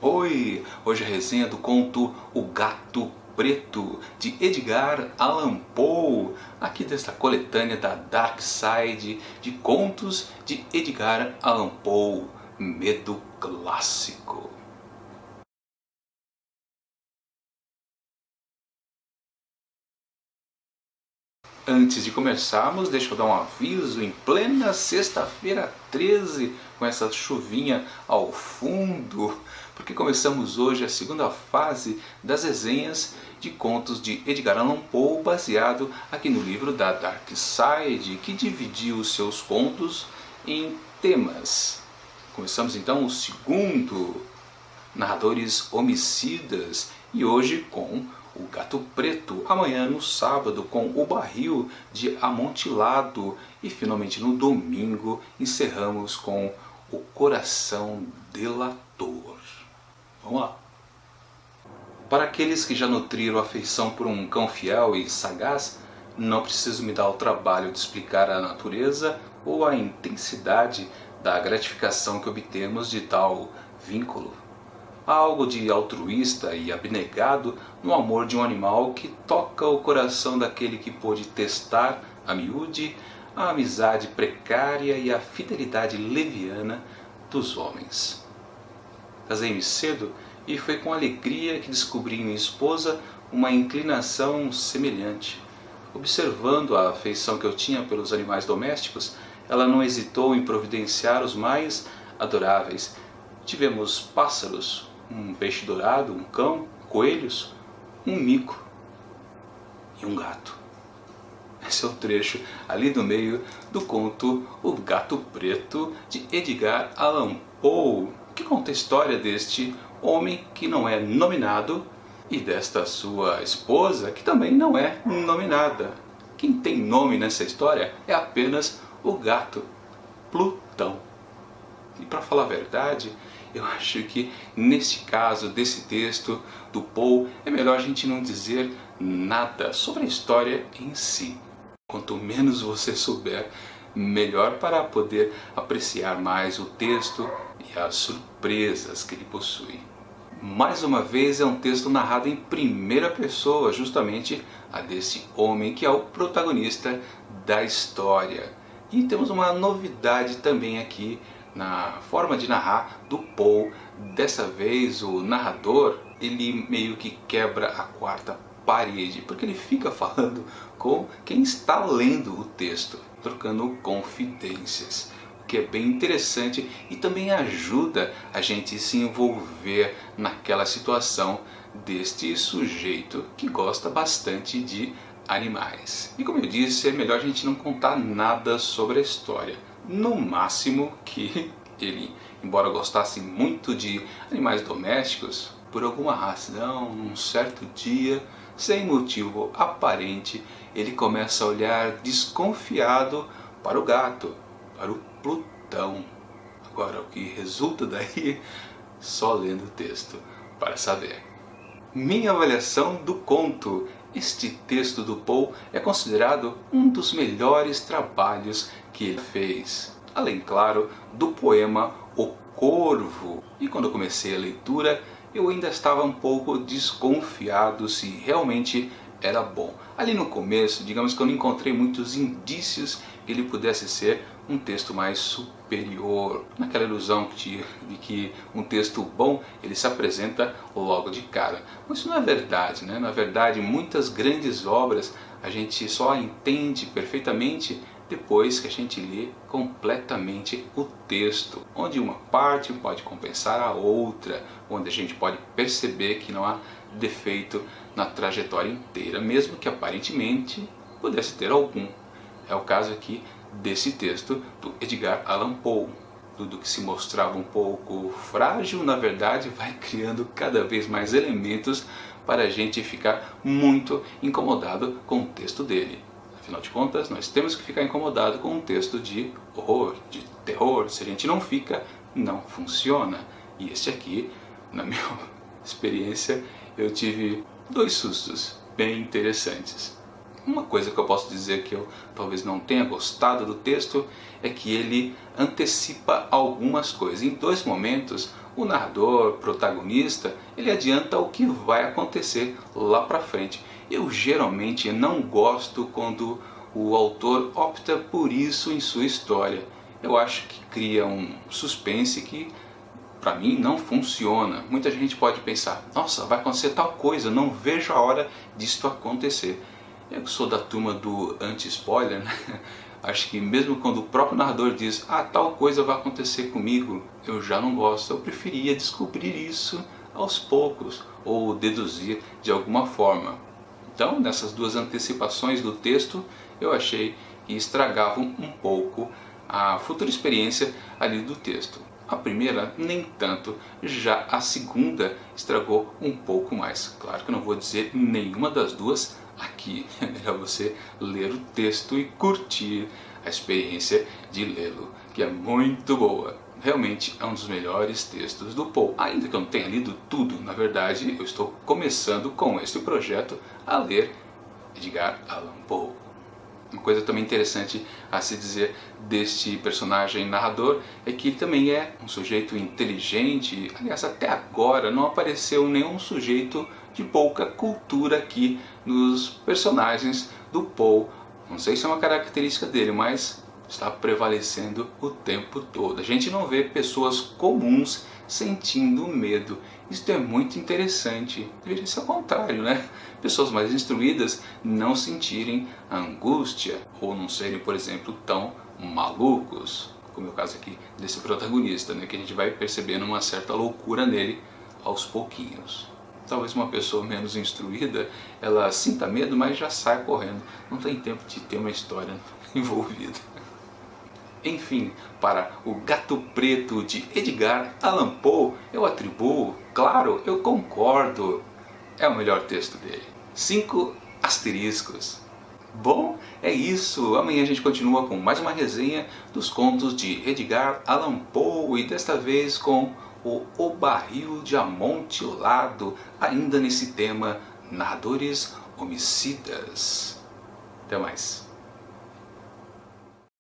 Oi! Hoje a resenha do conto O Gato Preto, de Edgar Allan Poe, aqui desta coletânea da Dark Side de contos de Edgar Allan Poe, Medo Clássico. Antes de começarmos, deixa eu dar um aviso, em plena sexta-feira 13, com essa chuvinha ao fundo, porque começamos hoje a segunda fase das resenhas de contos de Edgar Allan Poe, baseado aqui no livro da Dark Side, que dividiu os seus contos em temas. Começamos então o segundo, Narradores Homicidas, e hoje com O Gato Preto, amanhã no sábado com O Barril de Amontilado e finalmente no domingo encerramos com O Coração Delator. Vamos lá! Para aqueles que já nutriram afeição por um cão fiel e sagaz, não preciso me dar o trabalho de explicar a natureza ou a intensidade da gratificação que obtemos de tal vínculo. Há algo de altruísta e abnegado no amor de um animal que toca o coração daquele que pôde testar a miúde a amizade precária e a fidelidade leviana dos homens. Casei-me cedo e foi com alegria que descobri em minha esposa uma inclinação semelhante. Observando a afeição que eu tinha pelos animais domésticos, ela não hesitou em providenciar os mais adoráveis. Tivemos pássaros, um peixe dourado, um cão, coelhos, um mico e um gato. Esse é o trecho ali do meio do conto O Gato Preto, de Edgar Allan Poe, que conta a história deste homem que não é nominado e desta sua esposa que também não é nominada. Quem tem nome nessa história é apenas o gato, Plutão. E para falar a verdade, eu acho que nesse caso desse texto do Poe é melhor a gente não dizer nada sobre a história em si. Quanto menos você souber, melhor para poder apreciar mais o texto e as surpresas que ele possui. Mais uma vez é um texto narrado em primeira pessoa, justamente a desse homem que é o protagonista da história. E temos uma novidade também aqui na forma de narrar do Poe. Dessa vez o narrador, ele meio que quebra a quarta parede, porque ele fica falando com quem está lendo o texto, trocando confidências, o que é bem interessante e também ajuda a gente se envolver naquela situação deste sujeito que gosta bastante de animais. E como eu disse, é melhor a gente não contar nada sobre a história. No máximo que ele, embora gostasse muito de animais domésticos, por alguma razão, num certo dia, sem motivo aparente, ele começa a olhar desconfiado para o gato, para o Plutão. Agora, o que resulta daí, só lendo o texto para saber. Minha avaliação do conto. Este texto do Poe é considerado um dos melhores trabalhos que ele fez. Além, claro, do poema O Corvo. E quando eu comecei a leitura, eu ainda estava um pouco desconfiado se realmente era bom. Ali no começo, digamos que eu não encontrei muitos indícios que ele pudesse ser um texto mais superior, naquela ilusão de que um texto bom ele se apresenta logo de cara. Mas isso não é verdade, né? Na verdade, muitas grandes obras a gente só entende perfeitamente depois que a gente lê completamente o texto, onde uma parte pode compensar a outra, onde a gente pode perceber que não há defeito na trajetória inteira, mesmo que aparentemente pudesse ter algum. É o caso aqui desse texto do Edgar Allan Poe. Tudo que se mostrava um pouco frágil, na verdade, vai criando cada vez mais elementos para a gente ficar muito incomodado com o texto dele. Afinal de contas, nós temos que ficar incomodado com um texto de horror, de terror. Se a gente não fica, não funciona. E este aqui, na minha experiência, eu tive 2 sustos bem interessantes. Uma coisa que eu posso dizer que eu talvez não tenha gostado do texto é que ele antecipa algumas coisas. Em 2 momentos, o narrador, protagonista, ele adianta o que vai acontecer lá pra frente. Eu geralmente não gosto quando o autor opta por isso em sua história. Eu acho que cria um suspense que para mim não funciona. Muita gente pode pensar, nossa, vai acontecer tal coisa, não vejo a hora disto acontecer. Eu que sou da turma do anti-spoiler, né? Acho que mesmo quando o próprio narrador diz, tal coisa vai acontecer comigo, eu já não gosto. Eu preferia descobrir isso aos poucos, ou deduzir de alguma forma. Então, nessas duas antecipações do texto, eu achei que estragavam um pouco a futura experiência ali do texto. A primeira, nem tanto, já a segunda estragou um pouco mais. Claro que eu não vou dizer nenhuma das duas aqui, é melhor você ler o texto e curtir a experiência de lê-lo, que é muito boa. Realmente é um dos melhores textos do Poe. Ainda que eu não tenha lido tudo, na verdade eu estou começando com este projeto a ler Edgar Allan Poe. Uma coisa também interessante a se dizer deste personagem narrador é que ele também é um sujeito inteligente. Aliás, até agora não apareceu nenhum sujeito de pouca cultura aqui nos personagens do Poe. Não sei se é uma característica dele, mas está prevalecendo o tempo todo. A gente não vê pessoas comuns sentindo medo. Isso é muito interessante. Deveria ser o contrário, né? Pessoas mais instruídas não sentirem angústia ou não serem, por exemplo, tão malucos, como é o caso aqui desse protagonista, né? Que a gente vai percebendo uma certa loucura nele aos pouquinhos. Talvez uma pessoa menos instruída, ela sinta medo, mas já sai correndo. Não tem tempo de ter uma história envolvida. Enfim, para O Gato Preto de Edgar Allan Poe, eu atribuo, claro, eu concordo, é o melhor texto dele. 5 asteriscos. Bom, é isso. Amanhã a gente continua com mais uma resenha dos contos de Edgar Allan Poe e desta vez com O Barril de Amontilado, ainda nesse tema narradores homicidas. Até mais.